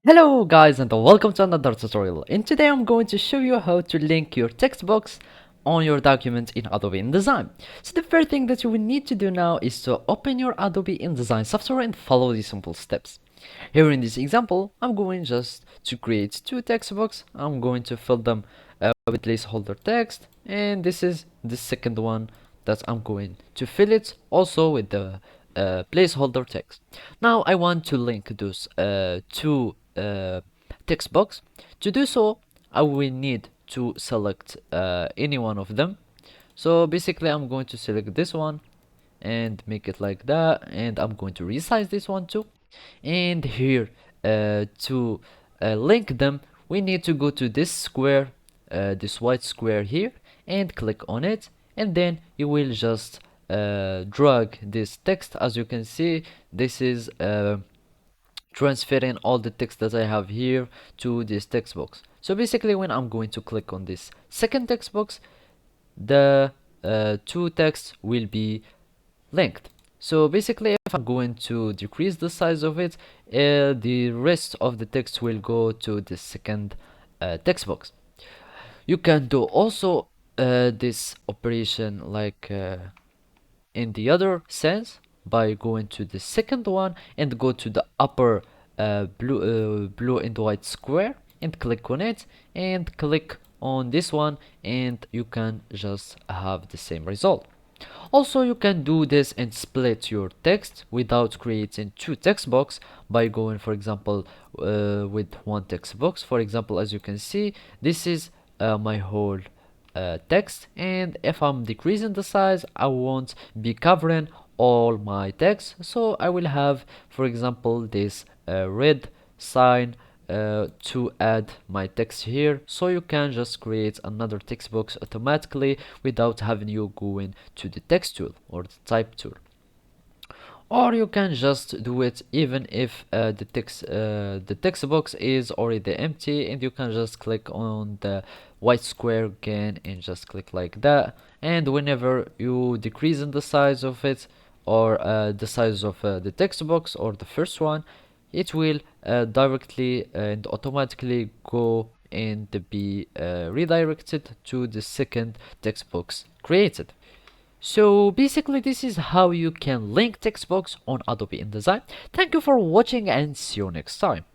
Hello guys and welcome to another tutorial. And today I'm going to show you how to link your text box on your document in Adobe InDesign. So the first thing that you will need to do now is to open your Adobe InDesign software and follow these simple steps. Here in this example, I'm going just to create two text boxes. I'm going to fill them with placeholder text, and this is the second one that I'm going to fill it also with the placeholder text. Now I want to link those two text box. To do so, I will need to select any one of them. So basically I'm going to select this one and make it like that, and I'm going to resize this one too. And here to link them, we need to go to this square, this white square here, and click on it, and then you will just drag this text. As you can see, this is transferring all the text that I have here to this text box. So basically when I'm going to click on this second text box, the two texts will be linked. So basically if I'm going to decrease the size of it, the rest of the text will go to the second text box. You can do also this operation like in the other sense by going to the second one and go to the upper blue and white square and click on it and click on this one, and you can just have the same result. Also, you can do this and split your text without creating two text box by going, for example, with one text box. For example, as you can see, this is my whole text, and if I'm decreasing the size, I won't be covering all my text. So I will have, for example, this red sign to add my text here, so you can just create another text box automatically without having you going to the text tool or the type tool. Or you can just do it even if the text box is already empty, and you can just click on the white square again and just click like that, and whenever you decrease in the size of it or the size of the text box or the first one, it will directly and automatically go and be redirected to the second text box created. So basically this is how you can link text box on Adobe InDesign. Thank you for watching and see you next time.